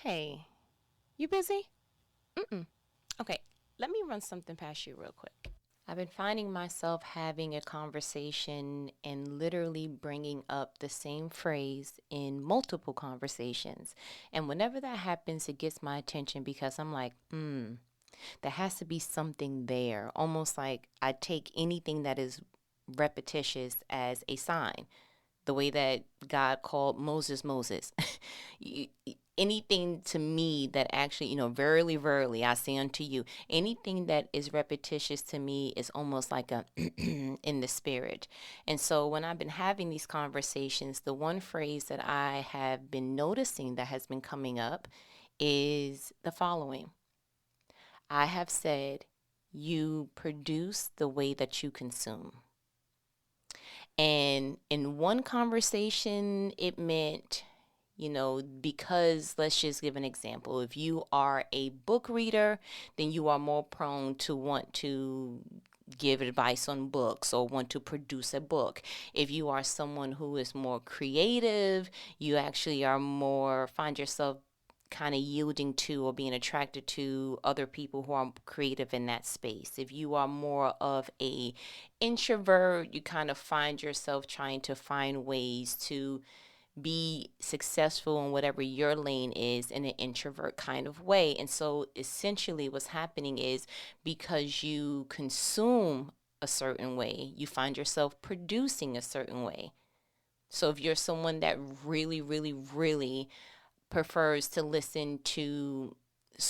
Hey, you busy? Mm-mm. Okay, let me run something past you real quick. I've been finding myself having a conversation and literally bringing up the same phrase in multiple conversations. And whenever that happens, it gets my attention because I'm like, there has to be something there. Almost like I take anything that is repetitious as a sign, the way that God called Moses Moses. You- Anything to me that actually, verily, verily, I say unto you, anything that is repetitious to me is almost like a in the spirit. And so when I've been having these conversations, the one phrase that I have been noticing that has been coming up is the following. I have said, you produce the way that you consume. And in one conversation, it meant, because let's just give an example. If you are a book reader, then you are more prone to want to give advice on books or want to produce a book. If you are someone who is more creative, you actually are more, find yourself kind of yielding to or being attracted to other people who are creative in that space. If you are more of a introvert, you kind of find yourself trying to find ways to be successful in whatever your lane is in an introvert kind of way. And so essentially what's happening is because you consume a certain way, you find yourself producing a certain way. So if you're someone that really, really, really prefers to listen to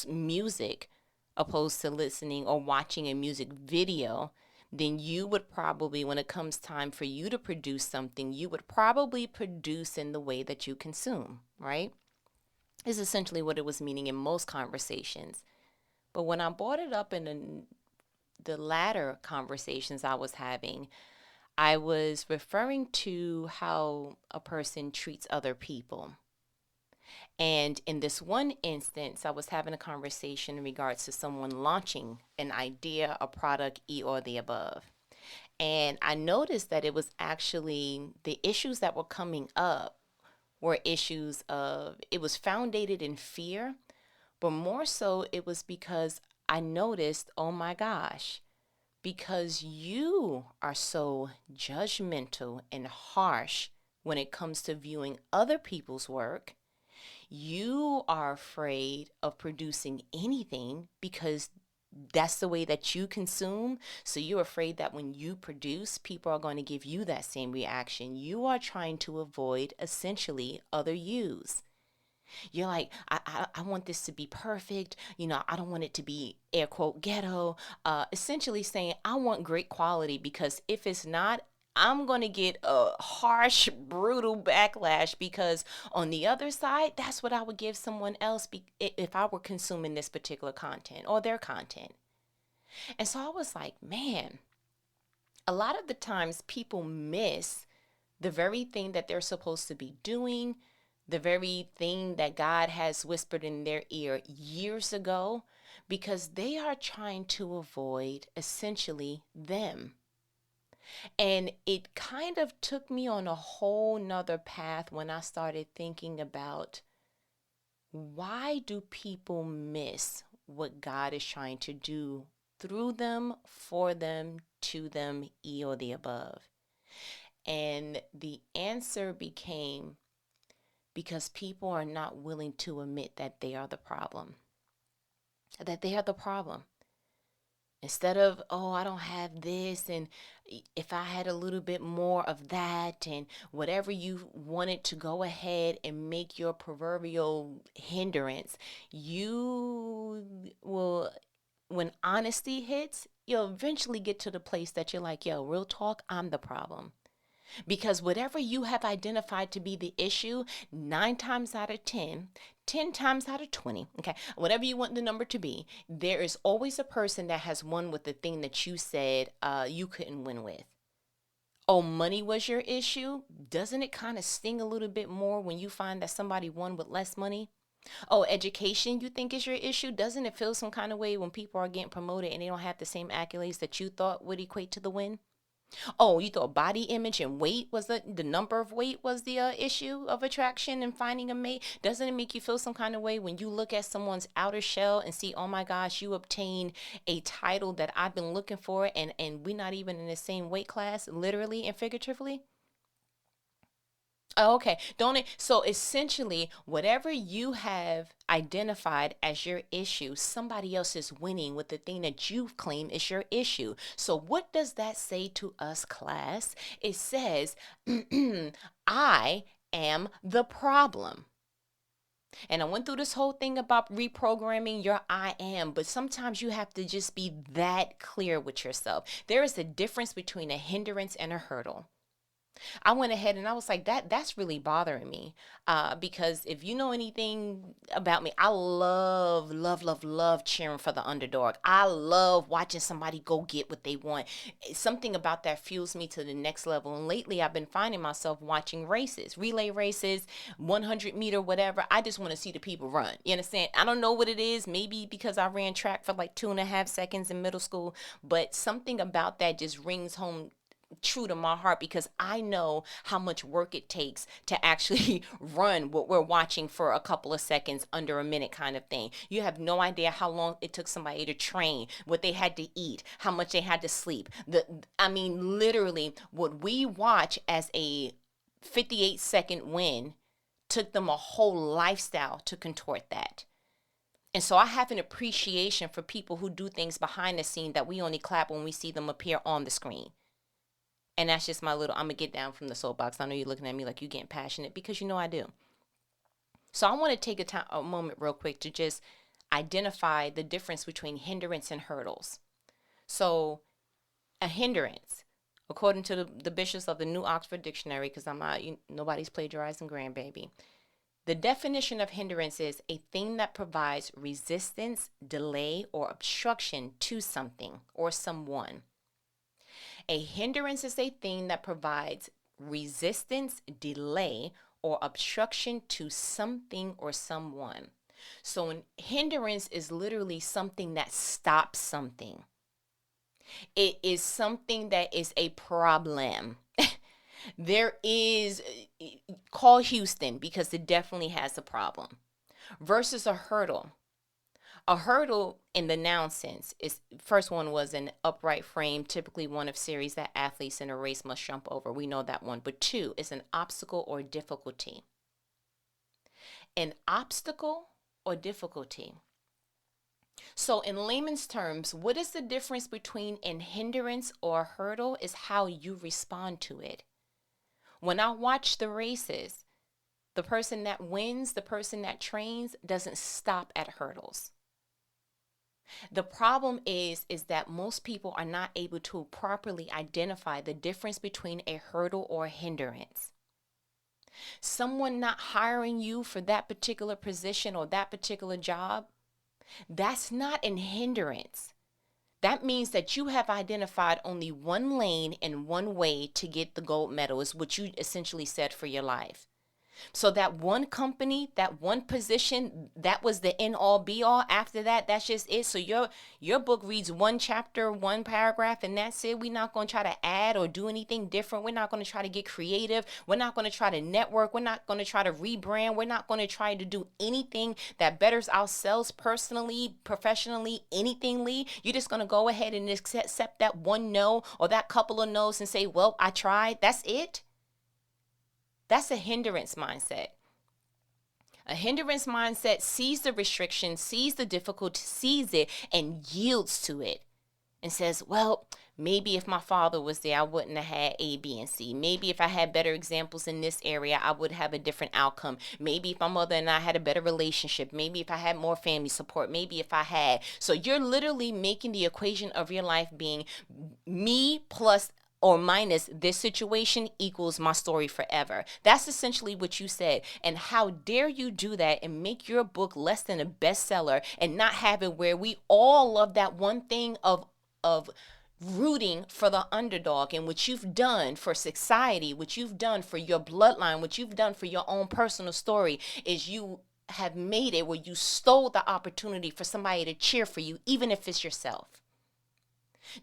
music opposed to listening or watching a music video, then you would probably, when it comes time for you to produce something, you would probably produce in the way that you consume, right? Is essentially what it was meaning in most conversations. But when I brought it up in the latter conversations I was having, I was referring to how a person treats other people. And in this one instance, I was having a conversation in regards to someone launching an idea, a product, or the above. And I noticed that it was actually the issues that were coming up were issues of, it was founded in fear, but more so it was because I noticed, oh my gosh, because you are so judgmental and harsh when it comes to viewing other people's work, you are afraid of producing anything because that's the way that you consume. So you're afraid that when you produce, people are going to give you that same reaction. You are trying to avoid essentially other yous. You're like, I want this to be perfect. I don't want it to be air quote ghetto. Essentially saying, I want great quality because if it's not, I'm going to get a harsh, brutal backlash because on the other side, that's what I would give someone else if I were consuming this particular content or their content. And so I was like, man, a lot of the times people miss the very thing that they're supposed to be doing, the very thing that God has whispered in their ear years ago, because they are trying to avoid essentially them. And it kind of took me on a whole nother path when I started thinking about why do people miss what God is trying to do through them, for them, to them, or the above? And the answer became because people are not willing to admit that they are the problem. That they are the problem. Instead of, oh, I don't have this, and if I had a little bit more of that, and whatever you wanted to go ahead and make your proverbial hindrance, you will, when honesty hits, you'll eventually get to the place that you're like, yo, real talk, I'm the problem. Because whatever you have identified to be the issue, 9 times out of 10, 10 times out of 20, okay, whatever you want the number to be, there is always a person that has won with the thing that you said you couldn't win with. Oh, money was your issue? Doesn't it kind of sting a little bit more when you find that somebody won with less money? Oh, education you think is your issue? Doesn't it feel some kind of way when people are getting promoted and they don't have the same accolades that you thought would equate to the win? Oh, you thought body image and weight was the number of weight was the issue of attraction and finding a mate? Doesn't it make you feel some kind of way when you look at someone's outer shell and see, oh my gosh, you obtained a title that I've been looking for, and we're not even in the same weight class, literally and figuratively? Oh, okay. Don't it? So essentially, whatever you have identified as your issue, somebody else is winning with the thing that you've claimed is your issue. So what does that say to us, class? It says, I am the problem. And I went through this whole thing about reprogramming your I am, but sometimes you have to just be that clear with yourself. There is a difference between a hindrance and a hurdle. I went ahead and I was like, that's really bothering me. Because if you know anything about me, I love, love, love, love cheering for the underdog. I love watching somebody go get what they want. Something about that fuels me to the next level. And lately I've been finding myself watching races, relay races, 100-meter, whatever. I just want to see the people run. You understand? I don't know what it is. Maybe because I ran track for like 2.5 seconds in middle school, but something about that just rings home true to my heart, because I know how much work it takes to actually run what we're watching for a couple of seconds, under a minute kind of thing. You have no idea how long it took somebody to train, what they had to eat, how much they had to sleep. I mean, literally, what we watch as a 58-second win took them a whole lifestyle to contort that. And so I have an appreciation for people who do things behind the scene that we only clap when we see them appear on the screen. And that's just my little, I'm going to get down from the soapbox. I know you're looking at me like you're getting passionate, because you know I do. So I want to take a moment real quick to just identify the difference between hindrance and hurdles. So a hindrance, according to the bishops of the New Oxford Dictionary, because I'm not, nobody's plagiarizing grandbaby. The definition of hindrance is a thing that provides resistance, delay, or obstruction to something or someone. A hindrance is a thing that provides resistance, delay, or obstruction to something or someone. So an hindrance is literally something that stops something. It is something that is a problem. There is, call Houston, because it definitely has a problem. Versus a hurdle. A hurdle in the noun sense is, first one was an upright frame, typically one of series that athletes in a race must jump over. We know that one. But two is an obstacle or difficulty. An obstacle or difficulty. So in layman's terms, what is the difference between a hindrance or a hurdle is how you respond to it. When I watch the races, the person that wins, the person that trains, doesn't stop at hurdles. The problem is that most people are not able to properly identify the difference between a hurdle or a hindrance. Someone not hiring you for that particular position or that particular job, that's not an hindrance. That means that you have identified only one lane and one way to get the gold medal, is what you essentially said for your life. So that one company, that one position, that was the end all be all. After that, that's just it. So your book reads one chapter, one paragraph, and that's it. We're not going to try to add or do anything different. We're not going to try to get creative. We're not going to try to network. We're not going to try to rebrand. We're not going to try to do anything that betters ourselves personally, professionally, anythingly. You're just going to go ahead and accept that one no or that couple of no's and say, well, I tried. That's it. That's a hindrance mindset. A hindrance mindset sees the restriction, sees the difficulty, sees it, and yields to it and says, well, maybe if my father was there, I wouldn't have had A, B, and C. Maybe if I had better examples in this area, I would have a different outcome. Maybe if my mother and I had a better relationship. Maybe if I had more family support. Maybe if I had. So you're literally making the equation of your life being me plus or minus this situation equals my story forever. That's essentially what you said. And how dare you do that and make your book less than a bestseller and not have it where we all love that one thing of rooting for the underdog, and what you've done for society, what you've done for your bloodline, what you've done for your own personal story is you have made it where you stole the opportunity for somebody to cheer for you, even if it's yourself.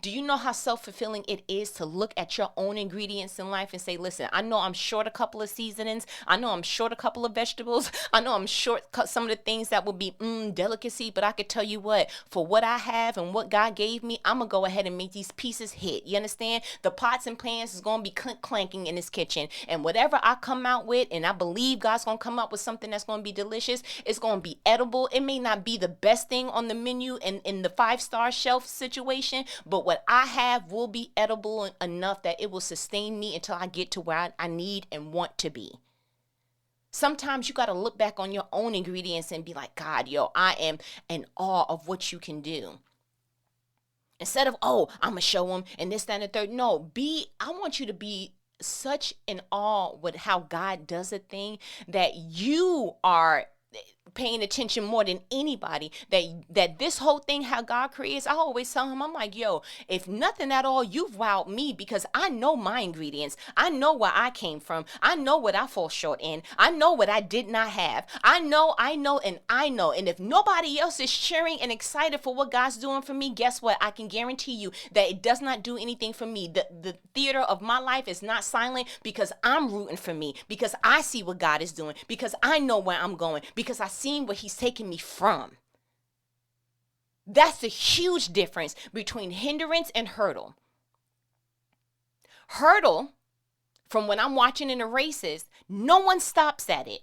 Do you know how self-fulfilling it is to look at your own ingredients in life and say, listen, I know I'm short a couple of seasonings. I know I'm short a couple of vegetables. I know I'm short some of the things that would be delicacy, but I could tell you what, for what I have and what God gave me, I'm going to go ahead and make these pieces hit. You understand? The pots and pans is going to be clanking in this kitchen. And whatever I come out with, and I believe God's going to come up with something that's going to be delicious, it's going to be edible. It may not be the best thing on the menu in the 5-star shelf situation, but what I have will be edible enough that it will sustain me until I get to where I need and want to be. Sometimes you got to look back on your own ingredients and be like, God, I am in awe of what you can do. Instead of, I'm going to show them and this, that, and the third. No, I want you to be such in awe with how God does a thing that you are paying attention more than anybody, that this whole thing, how God creates. I always tell him, I'm like, if nothing at all, you've wowed me, because I know my ingredients. I know where I came from. I know what I fall short in. I know what I did not have. I know. And if nobody else is cheering and excited for what God's doing for me, guess what? I can guarantee you that it does not do anything for me. The theater of my life is not silent, because I'm rooting for me, because I see what God is doing, because I know where I'm going, because I seen where he's taking me from. That's the huge difference between hindrance and hurdle. Hurdle, from when I'm watching in the races, no one stops at it.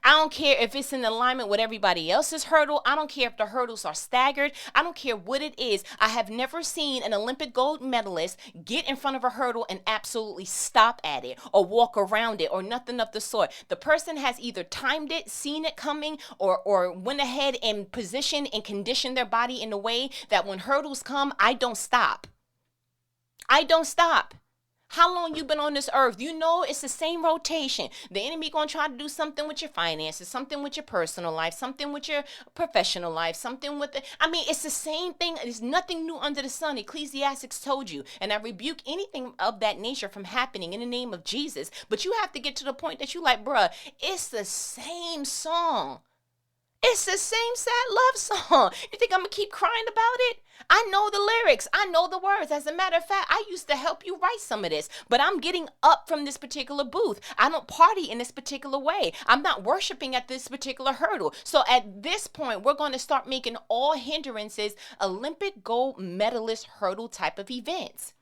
I don't care if it's in alignment with everybody else's hurdle. I don't care if the hurdles are staggered. I don't care what it is. I have never seen an Olympic gold medalist get in front of a hurdle and absolutely stop at it or walk around it or nothing of the sort. The person has either timed it, seen it coming, or went ahead and positioned and conditioned their body in a way that when hurdles come, I don't stop. I don't stop. How long you been on this earth? You know it's the same rotation. The enemy going to try to do something with your finances, something with your personal life, something with your professional life, something with it's the same thing. There's nothing new under the sun. Ecclesiastics told you. And I rebuke anything of that nature from happening in the name of Jesus. But you have to get to the point that you like, bruh, it's the same song. It's the same sad love song. You think I'm going to keep crying about it? I know the lyrics. I know the words. As a matter of fact, I used to help you write some of this, but I'm getting up from this particular booth. I don't party in this particular way. I'm not worshiping at this particular hurdle. So at this point, we're going to start making all hindrances Olympic gold medalist hurdle type of events.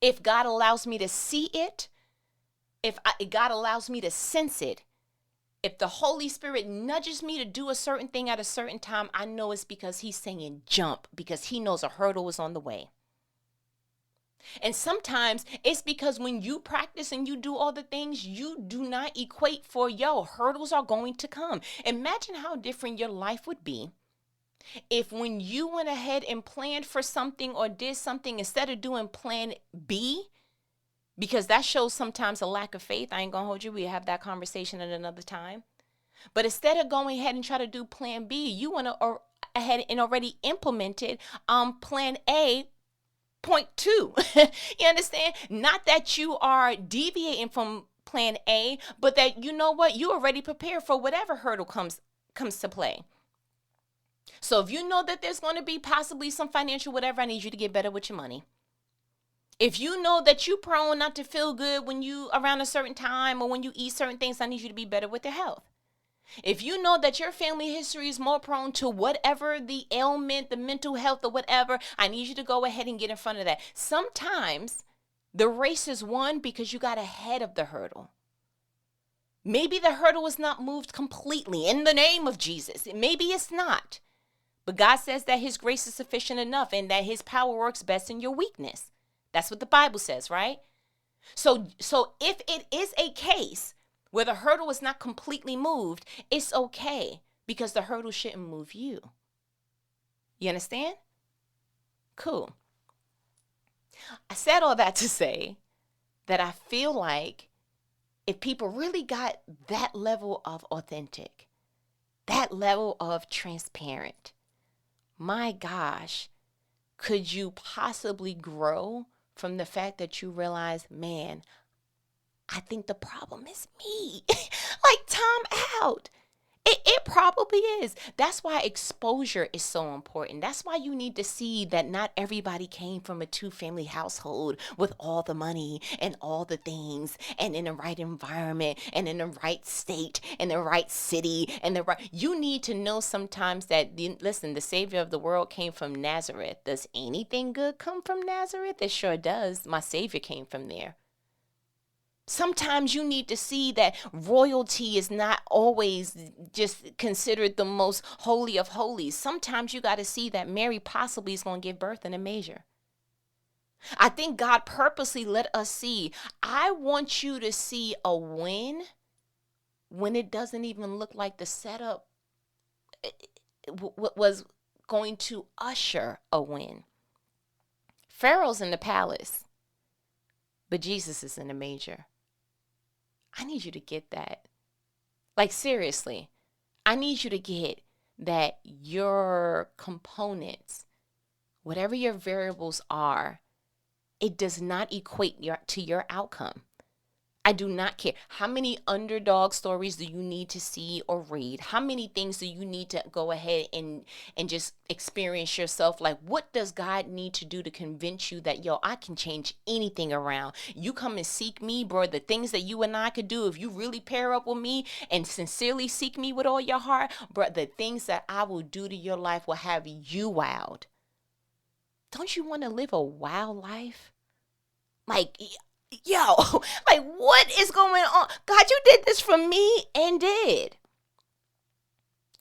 If God allows me to see it, if God allows me to sense it, if the Holy Spirit nudges me to do a certain thing at a certain time, I know it's because he's saying jump, because he knows a hurdle is on the way. And sometimes it's because when you practice and you do all the things, you do not equate for, hurdles are going to come. Imagine how different your life would be if when you went ahead and planned for something or did something, instead of doing plan B, because that shows sometimes a lack of faith. I ain't going to hold you. We'll have that conversation at another time. But instead of going ahead and try to do plan B, you went ahead and already implemented plan A, point 2. You understand? Not that you are deviating from plan A, but that you know what? You already prepared for whatever hurdle comes to play. So if you know that there's going to be possibly some financial whatever, I need you to get better with your money. If you know that you're prone not to feel good when you around a certain time or when you eat certain things, I need you to be better with your health. If you know that your family history is more prone to whatever the ailment, the mental health or whatever, I need you to go ahead and get in front of that. Sometimes the race is won because you got ahead of the hurdle. Maybe the hurdle is not moved completely in the name of Jesus. Maybe it's not. But God says that his grace is sufficient enough and that his power works best in your weakness. That's what the Bible says, right? So if it is a case where the hurdle is not completely moved, it's okay, because the hurdle shouldn't move you. You understand? Cool. I said all that to say that I feel like if people really got that level of authentic, that level of transparent, my gosh, could you possibly grow from the fact that you realize, man, I think the problem is me. Like, time out. It probably is. That's why exposure is so important. That's why you need to see that not everybody came from a two-family household with all the money and all the things and in the right environment and in the right state and the right city and the right. You need to know sometimes that, listen, the Savior of the world came from Nazareth. Does anything good come from Nazareth? It sure does. My Savior came from there. Sometimes you need to see that royalty is not always just considered the most holy of holies. Sometimes you got to see that Mary possibly is going to give birth in a manger. I think God purposely let us see. I want you to see a win when it doesn't even look like the setup was going to usher a win. Pharaoh's in the palace, but Jesus is in the manger. I need you to get that. Like, seriously, I need you to get that your components, whatever your variables are, it does not equate to your outcome. I do not care. How many underdog stories do you need to see or read? How many things do you need to go ahead and just experience yourself? Like, what does God need to do to convince you that, yo, I can change anything around? You come and seek me, bro. The things that you and I could do, if you really pair up with me and sincerely seek me with all your heart, bro, the things that I will do to your life will have you wowed. Don't you want to live a wild life? Like, yo, like, what is going on? God, you did this for me and did.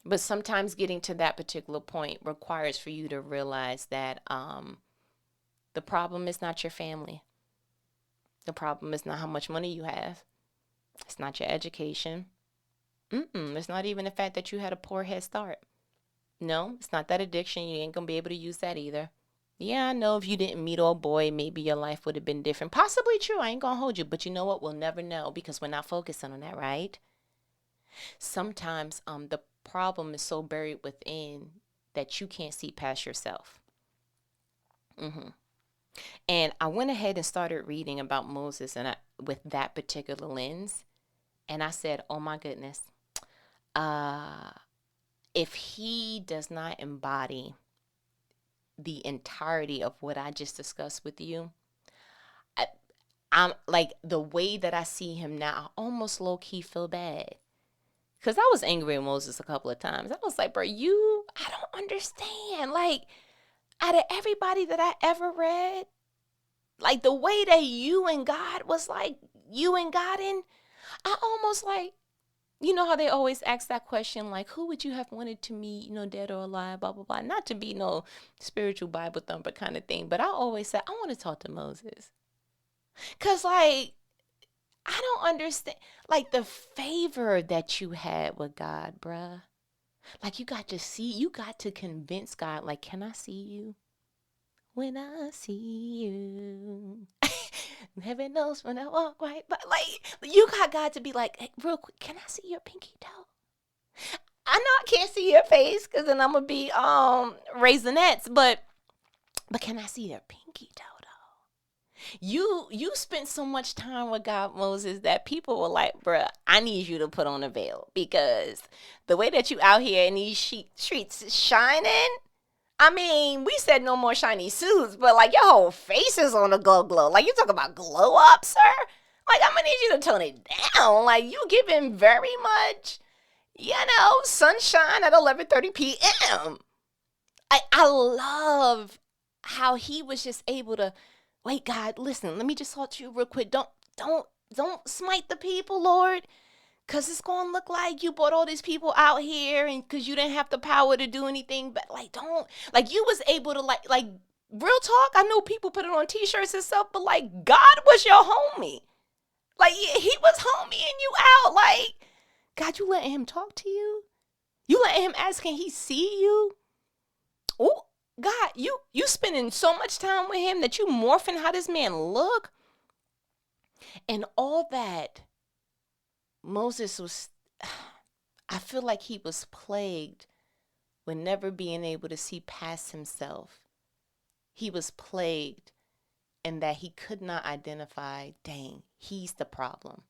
But sometimes getting to that particular point requires for you to realize that the problem is not your family. The problem is not how much money you have. It's not your education. It's not even the fact that you had a poor head start. No, it's not that addiction. You ain't going to be able to use that either. Yeah, I know if you didn't meet old boy, maybe your life would have been different. Possibly true. I ain't going to hold you. But you know what? We'll never know because we're not focusing on that, right? Sometimes the problem is so buried within that you can't see past yourself. And I went ahead and started reading about Moses and with that particular lens. And I said, oh, my goodness. If he does not embody the entirety of what I just discussed with you, I'm like, the way that I see him now, I almost low-key feel bad. Because I was angry at Moses a couple of times. I was like, bro, I don't understand. Like, out of everybody that I ever read, like, the way that you and God was like, you and God in, I almost like, you know how they always ask that question, like, who would you have wanted to meet, dead or alive, blah, blah, blah. Not to be no spiritual Bible thumper kind of thing, but I always said, I want to talk to Moses. Because, like, I don't understand, like, the favor that you had with God, bruh. Like, you got to convince God, like, can I see you? When I see you. Heaven knows when I walk right. But, like, you got God to be like, hey, real quick, can I see your pinky toe? I know I can't see your face because then I'm going to be raisinets, but can I see your pinky toe? You spent so much time with God, Moses, that people were like, bruh, I need you to put on a veil because the way that you out here in these streets shining, I mean, we said no more shiny suits, but like your whole face is on a glow. Like, you talk about glow up, sir? Like, I'm gonna need you to tone it down. Like, you giving very much, sunshine at 11:30 p.m. I love how he was just able to, wait, God, listen, let me just talk to you real quick. Don't smite the people, Lord. Because it's going to look like you brought all these people out here and because you didn't have the power to do anything. But, like, you was able to, like, real talk. I know people put it on T-shirts and stuff, but, like, God was your homie. Like, he was homie and you out. Like, God, you letting him talk to you? You letting him ask, can he see you? Oh, God, you spending so much time with him that you morphing how this man look. And all that, Moses was, I feel like he was plagued with never being able to see past himself. He was plagued in that he could not identify, dang, he's the problem.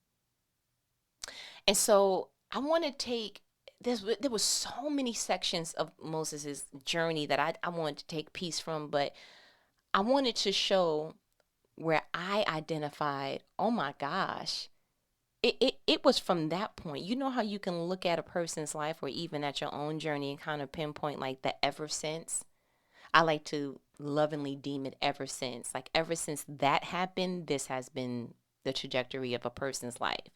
And so I want to take there was so many sections of Moses' journey that I wanted to take piece from, but I wanted to show where I identified, oh my gosh, it was from that point. You know how you can look at a person's life or even at your own journey and kind of pinpoint like the ever since? I like to lovingly deem it ever since. Like ever since that happened, this has been the trajectory of a person's life.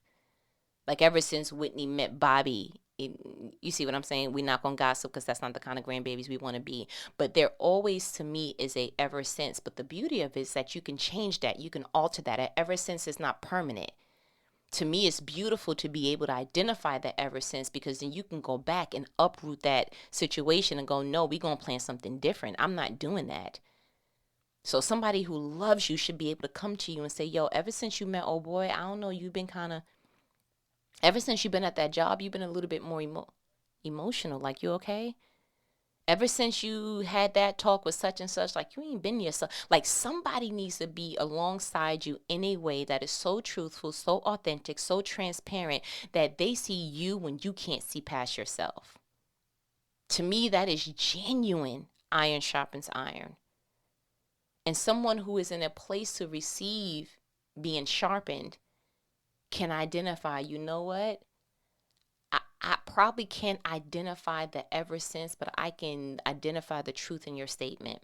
Like ever since Whitney met Bobby, you see what I'm saying? We're not going to gossip because that's not the kind of grandbabies we want to be. But there always, to me, is a ever since. But the beauty of it is that you can change that. You can alter that. A ever since is not permanent. To me, it's beautiful to be able to identify that ever since, because then you can go back and uproot that situation and go, no, we're going to plan something different. I'm not doing that. So somebody who loves you should be able to come to you and say, yo, ever since you met old boy, I don't know, you've been kind of, ever since you've been at that job, you've been a little bit more emotional. Like, you okay? Ever since you had that talk with such and such, like you ain't been yourself. Like somebody needs to be alongside you in a way that is so truthful, so authentic, so transparent that they see you when you can't see past yourself. To me, that is genuine iron sharpens iron. And someone who is in a place to receive being sharpened can identify, you know what? I probably can't identify the ever since, but I can identify the truth in your statement.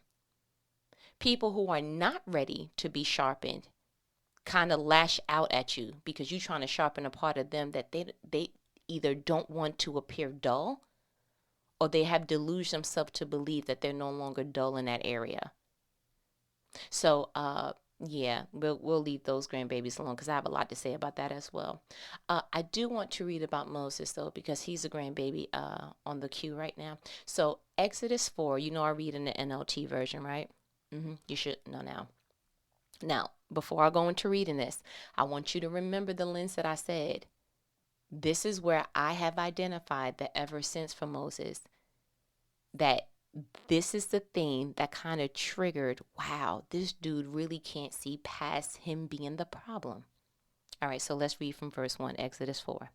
People who are not ready to be sharpened kind of lash out at you because you're trying to sharpen a part of them that they either don't want to appear dull, or they have deluged themselves to believe that they're no longer dull in that area. So, yeah, we'll leave those grandbabies alone because I have a lot to say about that as well. I do want to read about Moses, though, because he's a grandbaby on the queue right now. So Exodus 4, you know I read in the NLT version, right? You should know now. Now, before I go into reading this, I want you to remember the lens that I said. This is where I have identified the ever since for Moses, that this is the thing that kind of triggered, wow, this dude really can't see past him being the problem. All right, so let's read from verse 1, Exodus 4.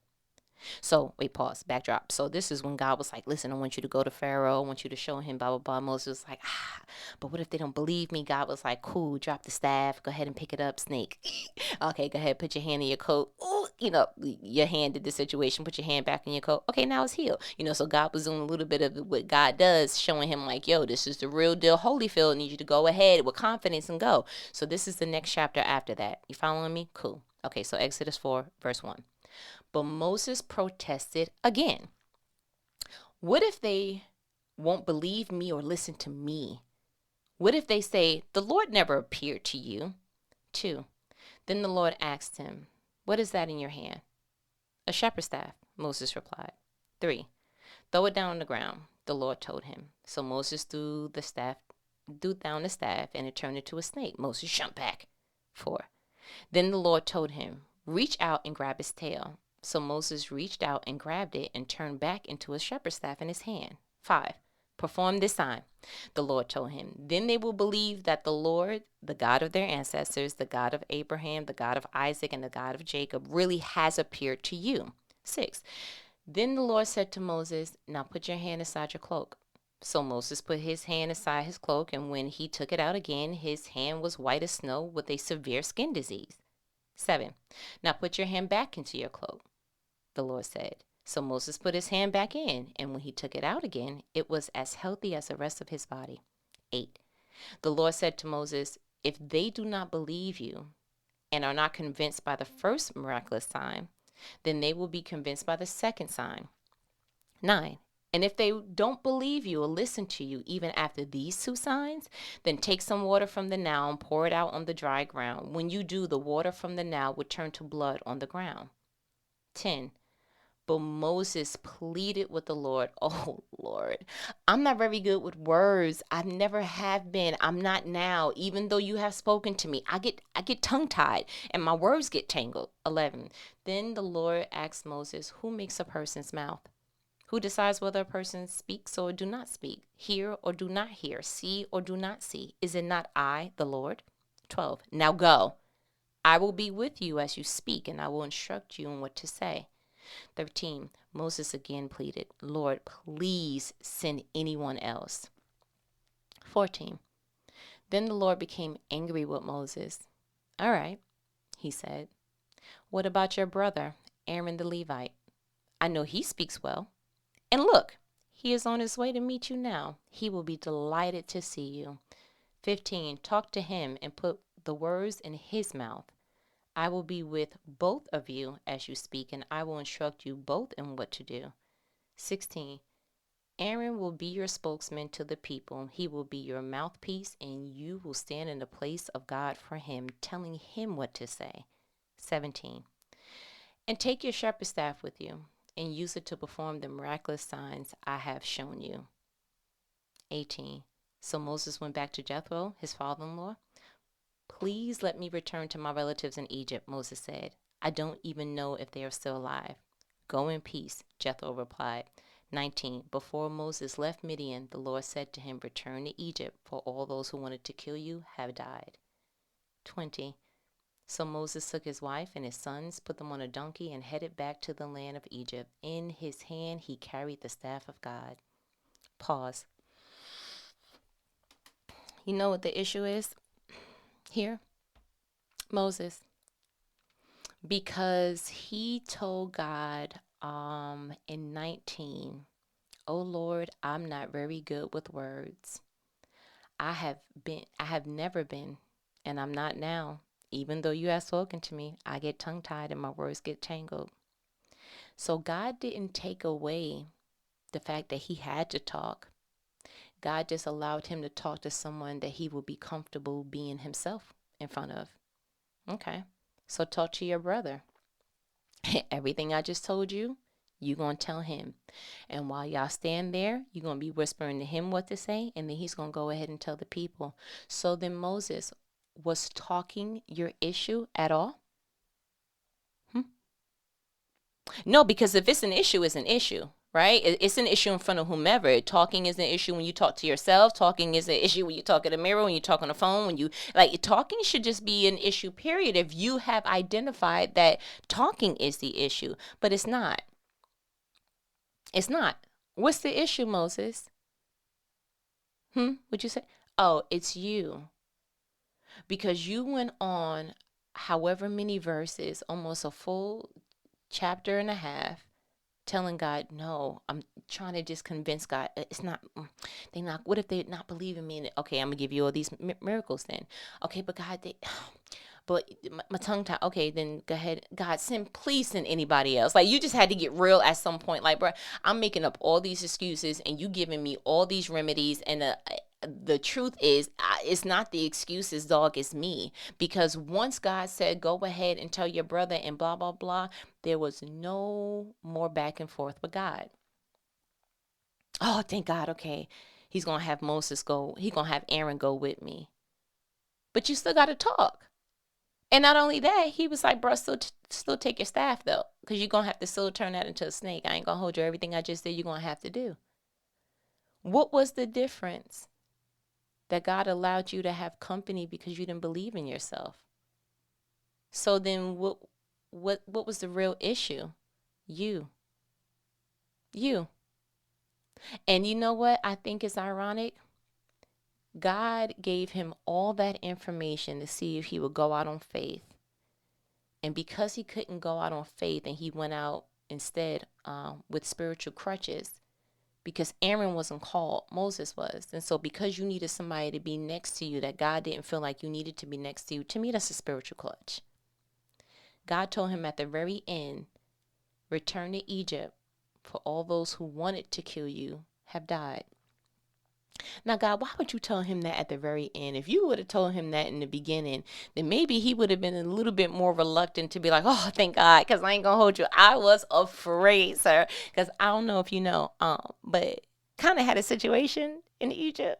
So, wait, pause, backdrop. So this is when God was like, listen, I want you to go to Pharaoh. I want you to show him, blah, blah, blah. Moses was like, but what if they don't believe me? God was like, cool, drop the staff. Go ahead and pick it up, snake. Okay, go ahead, put your hand in your coat. Ooh, your hand did the situation. Put your hand back in your coat. Okay, now it's healed. So God was doing a little bit of what God does, showing him like, yo, this is the real deal. Holyfield, I need you to go ahead with confidence and go. So this is the next chapter after that. You following me? Cool. Okay, so Exodus 4, verse 1. But Moses protested again. What if they won't believe me or listen to me? What if they say, the Lord never appeared to you? 2. Then the Lord asked him, what is that in your hand? A shepherd's staff, Moses replied. 3. Throw it down on the ground, the Lord told him. So Moses threw down the staff, and it turned into a snake. Moses jumped back. 4. Then the Lord told him, reach out and grab his tail. So Moses reached out and grabbed it and turned back into a shepherd's staff in his hand. 5. Perform this sign, the Lord told him. Then they will believe that the Lord, the God of their ancestors, the God of Abraham, the God of Isaac, and the God of Jacob, really has appeared to you. 6. Then the Lord said to Moses, now put your hand inside your cloak. So Moses put his hand inside his cloak, and when he took it out again, his hand was white as snow with a severe skin disease. 7. Now put your hand back into your cloak, the Lord said. So Moses put his hand back in, and when he took it out again, it was as healthy as the rest of his body. 8. The Lord said to Moses, if they do not believe you and are not convinced by the first miraculous sign, then they will be convinced by the second sign. 9. And if they don't believe you or listen to you even after these 2 signs, then take some water from the Nile and pour it out on the dry ground. When you do, the water from the Nile would turn to blood on the ground. 10. But Moses pleaded with the Lord. Oh, Lord, I'm not very good with words. I never have been. I'm not now. Even though you have spoken to me, I get tongue-tied and my words get tangled. 11. Then the Lord asked Moses, who makes a person's mouth? Who decides whether a person speaks or do not speak, hear or do not hear, see or do not see? Is it not I, the Lord? 12. Now go. I will be with you as you speak, and I will instruct you on what to say. 13. Moses again pleaded, Lord, please send anyone else. 14. Then the Lord became angry with Moses. All right, he said. What about your brother, Aaron the Levite? I know he speaks well. And look, he is on his way to meet you now. He will be delighted to see you. 15. Talk to him and put the words in his mouth. I will be with both of you as you speak, and I will instruct you both in what to do. 16. Aaron will be your spokesman to the people. He will be your mouthpiece, and you will stand in the place of God for him, telling him what to say. 17. And take your shepherd's staff with you, and use it to perform the miraculous signs I have shown you. 18. So Moses went back to Jethro, his father-in-law. Please let me return to my relatives in Egypt, Moses said. I don't even know if they are still alive. Go in peace, Jethro replied. 19. Before Moses left Midian, the Lord said to him, return to Egypt, for all those who wanted to kill you have died. 20. So Moses took his wife and his sons, put them on a donkey, and headed back to the land of Egypt. In his hand he carried the staff of God. Pause. You know what the issue is here? Moses. Because he told God in 19, oh Lord, I'm not very good with words. I have never been, and I'm not now. Even though you have spoken to me, I get tongue-tied and my words get tangled. So God didn't take away the fact that he had to talk. God just allowed him to talk to someone that he would be comfortable being himself in front of. Okay, so talk to your brother. Everything I just told you, you're going to tell him. And while y'all stand there, you're going to be whispering to him what to say, and then he's going to go ahead and tell the people. So then Moses was talking your issue at all? No, because if it's an issue, it's an issue, right? It's an issue in front of whomever. Talking is an issue when you talk to yourself. Talking is an issue when you talk at a mirror, when you talk on the phone, when you, like, talking should just be an issue, period, if you have identified that talking is the issue. But it's not. It's not. What's the issue, Moses? What'd you say? Oh, it's you. Because you went on however many verses, almost a full chapter and a half, telling God, no, I'm trying to just convince God. It's not, what if they not believe in me? Okay, I'm going to give you all these miracles then. Okay, but God, but my tongue tied. Okay, then go ahead. God, please send anybody else. Like, you just had to get real at some point. Like, bro, I'm making up all these excuses and you giving me all these remedies. And the truth is, it's not the excuses, dog, it's me. Because once God said, go ahead and tell your brother and blah, blah, blah, there was no more back and forth with God. Oh, thank God. Okay, he's going to have Moses go. He's going to have Aaron go with me. But you still got to talk. And not only that, he was like, bro, still take your staff, though, because you're going to have to still turn that into a snake. I ain't going to hold you. Everything I just did, you're going to have to do. What was the difference? That God allowed you to have company because you didn't believe in yourself. So then what was the real issue? You. And you know what I think is ironic? God gave him all that information to see if he would go out on faith. And because he couldn't go out on faith and he went out instead with spiritual crutches, because Aaron wasn't called, Moses was. And so because you needed somebody to be next to you that God didn't feel like you needed to be next to you, to me, that's a spiritual clutch. God told him at the very end, return to Egypt, for all those who wanted to kill you have died. Now, God, why would you tell him that at the very end? If you would have told him that in the beginning, then maybe he would have been a little bit more reluctant to be like, oh, thank God, because I ain't going to hold you. I was afraid, sir, because I don't know if you know, but kind of had a situation in Egypt.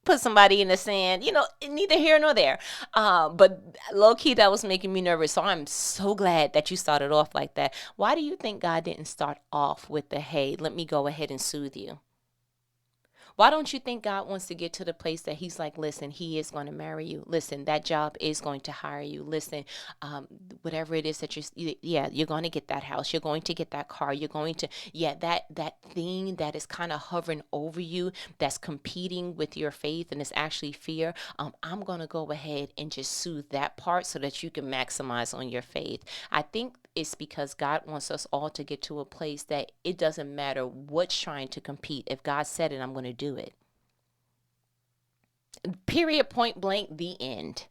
Put somebody in the sand, neither here nor there. But low key, that was making me nervous. So I'm so glad that you started off like that. Why do you think God didn't start off with the, hey, let me go ahead and soothe you? Why don't you think God wants to get to the place that he's like, listen, he is going to marry you. Listen, that job is going to hire you. Listen, whatever it is that you're going to get that house. You're going to get that car. You're going to, that thing that is kind of hovering over you, that's competing with your faith and is actually fear. I'm going to go ahead and just soothe that part so that you can maximize on your faith. I think it's because God wants us all to get to a place that it doesn't matter what's trying to compete. If God said it, I'm going to do it. Period, point blank, the end.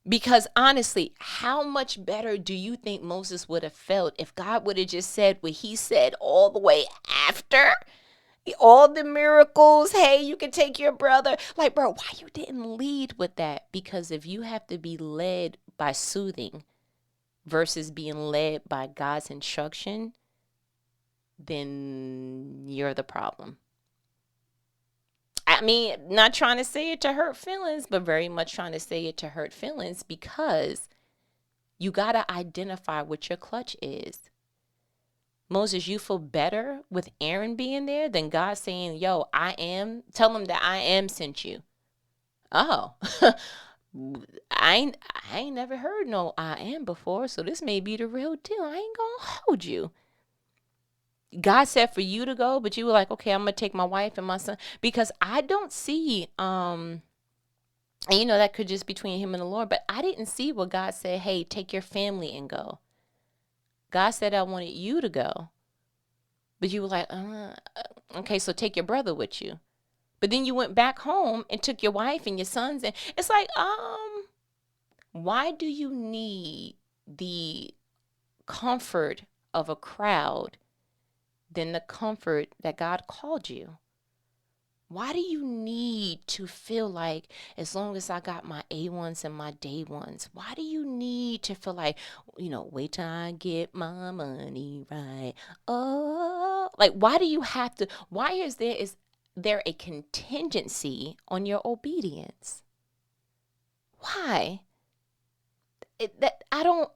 Because honestly, how much better do you think Moses would have felt if God would have just said what he said all the way after? All the miracles, hey, you can take your brother. Like, bro, why you didn't lead with that? Because if you have to be led by soothing versus being led by God's instruction, then you're the problem. I mean, not trying to say it to hurt feelings, but very much trying to say it to hurt feelings, because you got to identify what your clutch is. Moses, you feel better with Aaron being there than God saying, yo, tell him that I am sent you. Oh, I ain't never heard no I am before, so this may be the real deal. I ain't gonna hold you. God said for you to go, but you were like, okay, I'm gonna take my wife and my son, because I don't see and that could just be between him and the Lord, but I didn't see what God said, hey, take your family and go. God said I wanted you to go, but you were like, okay, so take your brother with you. But then you went back home and took your wife and your sons, and it's like, why do you need the comfort of a crowd than the comfort that God called you? Why do you need to feel like, as long as I got my A1s and my day ones, why do you need to feel like, wait till I get my money right? Oh, like, why do you have to, why is there a contingency on your obedience? Why? I don't,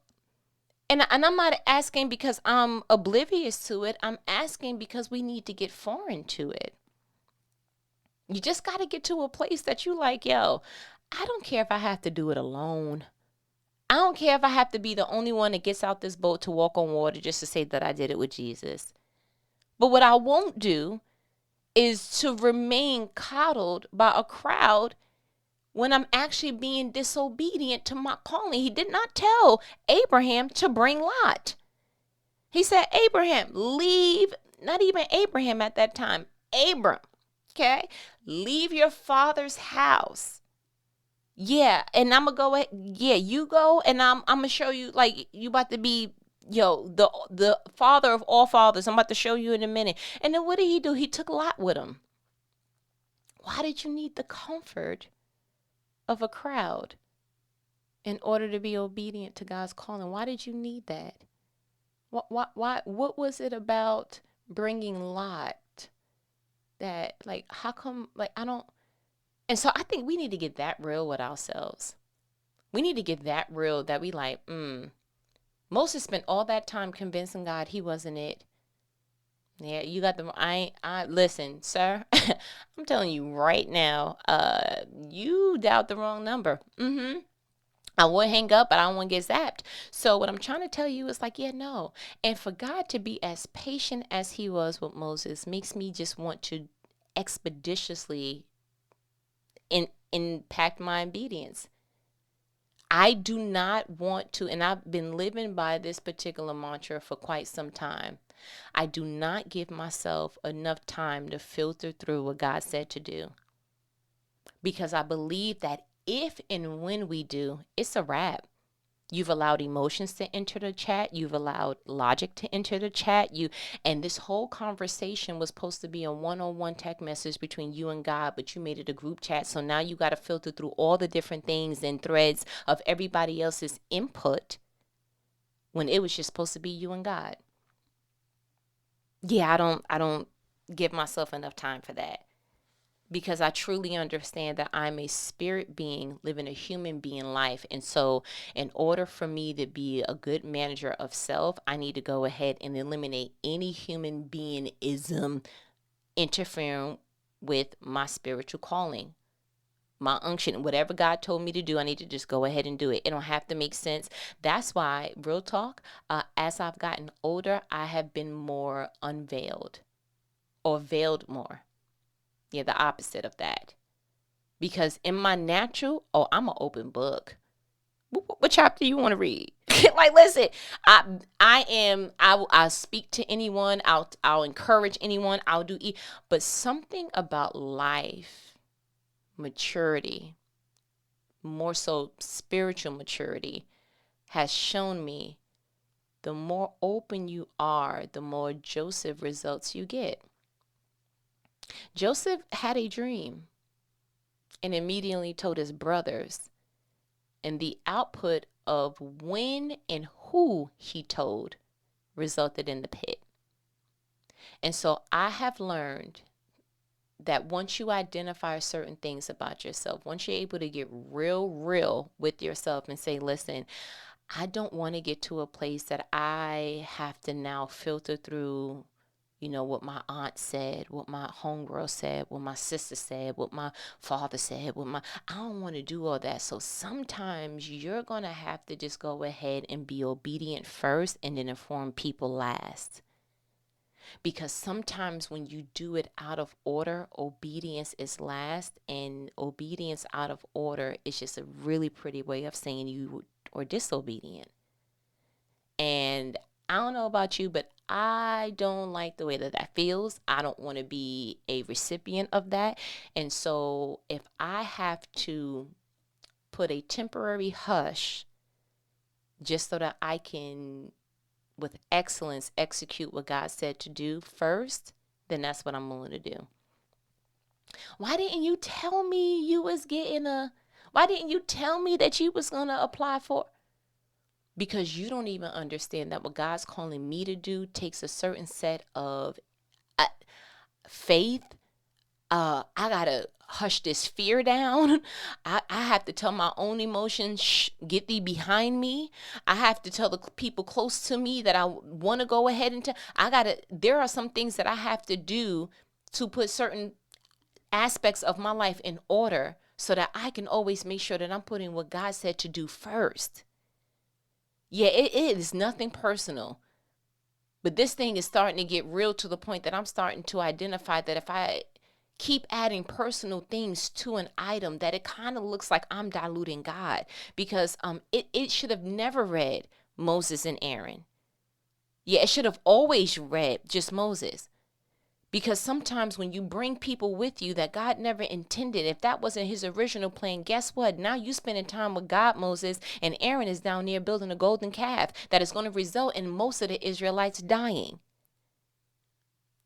and I'm not asking because I'm oblivious to it. I'm asking because we need to get foreign to it. You just got to get to a place that you like, yo, I don't care if I have to do it alone. I don't care if I have to be the only one that gets out this boat to walk on water just to say that I did it with Jesus. But what I won't do is to remain coddled by a crowd when I'm actually being disobedient to my calling. He did not tell Abraham to bring Lot. He said, Abraham, leave, not even Abraham at that time, Abram, okay? Leave your father's house. Yeah, and I'm going to go ahead. Yeah, you go, and I'm going to show you, like, you about to be, the father of all fathers. I'm about to show you in a minute. And then what did he do? He took Lot with him. Why did you need the comfort of a crowd in order to be obedient to God's calling? Why did you need that? What was it about bringing Lot that, like, how come, like, I don't, and so I think we need to get that real with ourselves. We need to get that real that we like, Moses spent all that time convincing God he wasn't it. Yeah, you got the, I listen, sir, I'm telling you right now, you dialed the wrong number. I would hang up, but I don't want to get zapped. So what I'm trying to tell you is like, yeah, no. And for God to be as patient as he was with Moses makes me just want to expeditiously impact my obedience. I do not want to, and I've been living by this particular mantra for quite some time. I do not give myself enough time to filter through what God said to do, because I believe that if and when we do, it's a wrap. You've allowed emotions to enter the chat. You've allowed logic to enter the chat. And this whole conversation was supposed to be a one-on-one text message between you and God, but you made it a group chat. So now you got to filter through all the different things and threads of everybody else's input when it was just supposed to be you and God. Yeah, I don't give myself enough time for that, because I truly understand that I'm a spirit being living a human being life. And so in order for me to be a good manager of self, I need to go ahead and eliminate any human being-ism interfering with my spiritual calling, my unction. Whatever God told me to do, I need to just go ahead and do it. It don't have to make sense. That's why, real talk, as I've gotten older, I have been more unveiled or veiled more. Yeah, the opposite of that. Because in my natural, I'm an open book. What chapter you want to read? Like, listen, I'll speak to anyone. I'll encourage anyone. I'll do, but something about life, maturity, more so spiritual maturity, has shown me the more open you are, the more Joseph results you get. Joseph had a dream and immediately told his brothers, and the output of when and who he told resulted in the pit. And so I have learned that once you identify certain things about yourself, once you're able to get real with yourself and say, listen, I don't want to get to a place that I have to now filter through, what my aunt said, what my homegirl said, what my sister said, what my father said, I don't want to do all that. So sometimes you're going to have to just go ahead and be obedient first and then inform people last. Because sometimes when you do it out of order, obedience is last, and obedience out of order is just a really pretty way of saying you are disobedient. And I don't know about you, but I don't like the way that feels. I don't want to be a recipient of that. And so if I have to put a temporary hush just so that I can, with excellence, execute what God said to do first, then that's what I'm willing to do. Why didn't you tell me you was why didn't you tell me that you was going to apply for? Because you don't even understand that what God's calling me to do takes a certain set of faith. I got to hush this fear down. I have to tell my own emotions, shh, get thee behind me. I have to tell the people close to me that I want to go ahead and there are some things that I have to do to put certain aspects of my life in order so that I can always make sure that I'm putting what God said to do first. Yeah, it is nothing personal. But this thing is starting to get real to the point that I'm starting to identify that if I keep adding personal things to an item, that it kind of looks like I'm diluting God. Because it should have never read Moses and Aaron. Yeah, it should have always read just Moses. Because sometimes when you bring people with you that God never intended, if that wasn't his original plan, guess what? Now you spending time with God, Moses, and Aaron is down there building a golden calf that is going to result in most of the Israelites dying.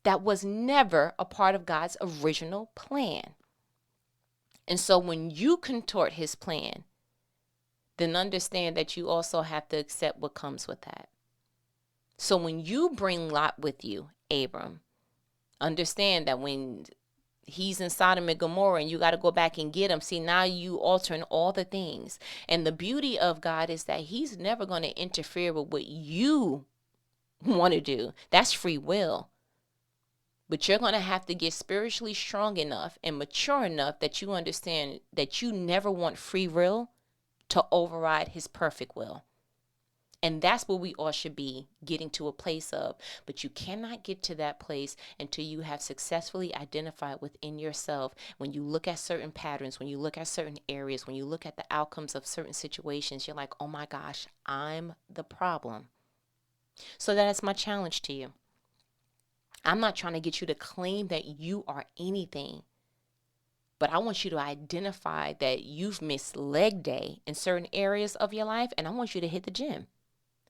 That was never a part of God's original plan. And so when you contort his plan, then understand that you also have to accept what comes with that. So when you bring Lot with you, Abram, understand that when he's in Sodom and Gomorrah and you got to go back and get him, see, now you altering all the things. And the beauty of God is that he's never going to interfere with what you want to do. That's free will. But you're going to have to get spiritually strong enough and mature enough that you understand that you never want free will to override his perfect will. And that's what we all should be getting to a place of. But you cannot get to that place until you have successfully identified within yourself. When you look at certain patterns, when you look at certain areas, when you look at the outcomes of certain situations, you're like, oh my gosh, I'm the problem. So that's my challenge to you. I'm not trying to get you to claim that you are anything. But I want you to identify that you've missed leg day in certain areas of your life. And I want you to hit the gym.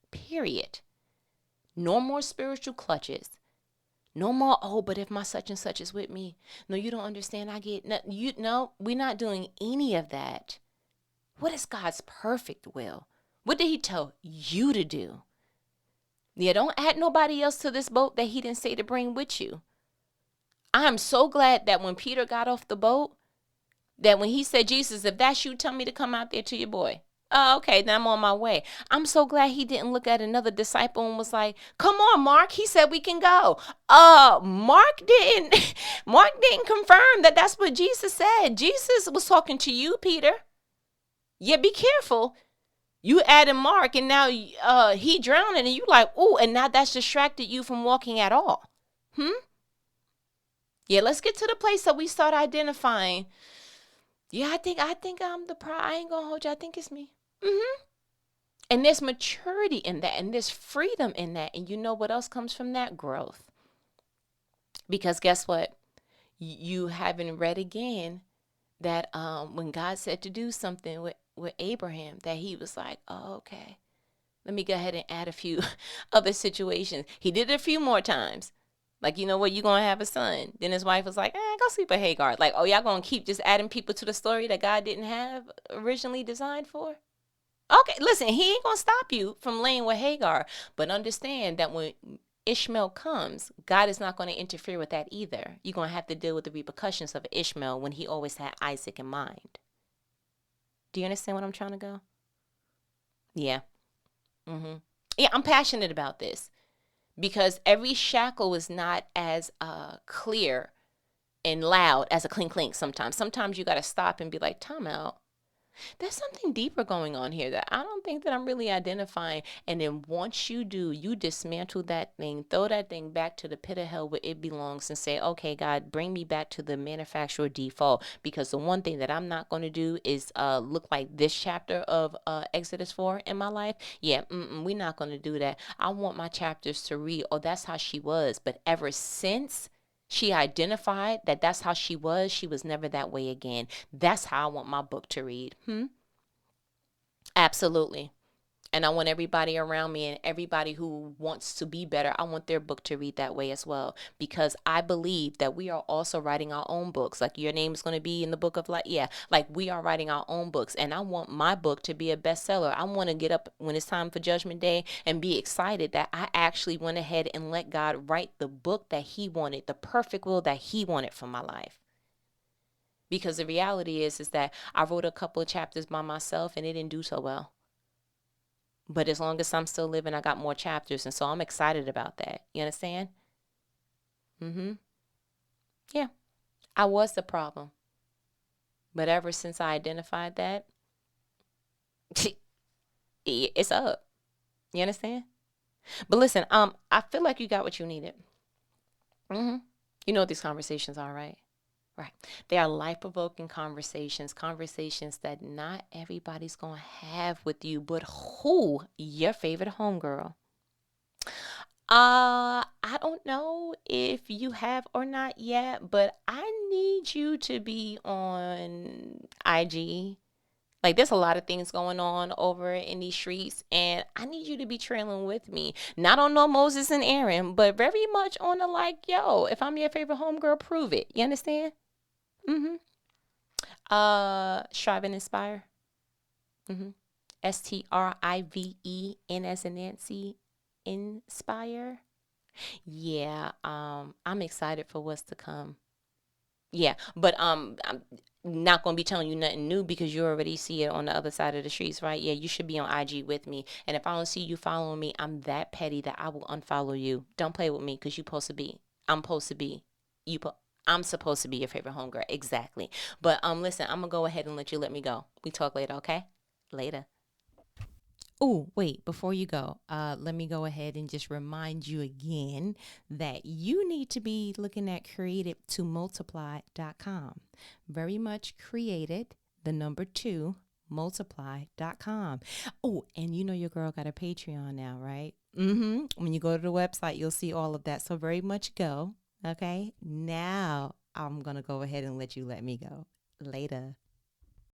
Period. No more spiritual clutches. No more, but if my such and such is with me. No, you don't understand. We're not doing any of that. What is God's perfect will? What did he tell you to do? Yeah, don't add nobody else to this boat that he didn't say to bring with you. I'm so glad that when Peter got off the boat, that when he said, Jesus, if that's you, tell me to come out there to your boy. Oh, okay, then I'm on my way. I'm so glad he didn't look at another disciple and was like, "Come on, Mark. He said we can go." Mark didn't. Mark didn't confirm that that's what Jesus said. Jesus was talking to you, Peter. Yeah, be careful. You added Mark, and now he drowning, and you like, ooh, and now that's distracted you from walking at all. Yeah, let's get to the place that we start identifying. Yeah, I think I'm the I ain't gonna hold you. I think it's me. And there's maturity in that, and there's freedom in that. And you know what else comes from that? Growth. Because guess what? You haven't read again that when God said to do something with Abraham, that he was like, oh, okay, let me go ahead and add a few other situations. He did it a few more times. Like, you know what, you're going to have a son. Then his wife was like, go sleep with Hagar. Like, oh, y'all going to keep just adding people to the story that God didn't have originally designed for? Okay, listen, he ain't gonna stop you from laying with Hagar, but understand that when Ishmael comes, God is not going to interfere with that either. You're going to have to deal with the repercussions of Ishmael when he always had Isaac in mind. Do you understand what I'm trying to go? Yeah. Yeah, I'm passionate about this because every shackle is not as clear and loud as a clink clink sometimes. Sometimes you got to stop and be like, time out. There's something deeper going on here that I don't think that I'm really identifying. And then once you do, you dismantle that thing, throw that thing back to the pit of hell where it belongs and say, okay, God, bring me back to the manufacturer default. Because the one thing that I'm not going to do is look like this chapter of Exodus 4 in my life. Yeah, we're not going to do that. I want my chapters to read, oh, that's how she was. But ever since she identified that that's how she was never that way again. That's how I want my book to read. Absolutely. And I want everybody around me and everybody who wants to be better, I want their book to read that way as well. Because I believe that we are also writing our own books. Like your name is going to be in the book of life. Yeah, like we are writing our own books. And I want my book to be a bestseller. I want to get up when it's time for Judgment Day and be excited that I actually went ahead and let God write the book that He wanted, the perfect will that He wanted for my life. Because the reality is that I wrote a couple of chapters by myself and it didn't do so well. But as long as I'm still living, I got more chapters. And so I'm excited about that. You understand? Yeah. I was the problem. But ever since I identified that, it's up. You understand? But listen, I feel like you got what you needed. You know what these conversations are, right? Right. They are life-provoking conversations, conversations that not everybody's going to have with you, but who? Your favorite homegirl. I don't know if you have or not yet, but I need you to be on IG. Like there's a lot of things going on over in these streets, and I need you to be trailing with me. Not on no Moses and Aaron, but very much on the like, yo, if I'm your favorite homegirl, prove it. You understand? Strive and Inspire. StriveN as in Nancy, Inspire. Yeah, I'm excited for what's to come. Yeah, but I'm not gonna be telling you nothing new because you already see it on the other side of the streets, right? Yeah, you should be on IG with me, and if I don't see you following me, I'm that petty that I will unfollow you. Don't play with me because you supposed to be. I'm supposed to be. You. I'm supposed to be your favorite homegirl, exactly. But listen, I'm gonna go ahead and let me go. We talk later, okay? Later. Oh, wait, before you go, let me go ahead and just remind you again that you need to be looking at created2multiply.com. Very much created, the number 2, multiply.com. Oh, and you know your girl got a Patreon now, right? When you go to the website, you'll see all of that. So very much go. Okay. Now I'm going to go ahead and let me go. Later.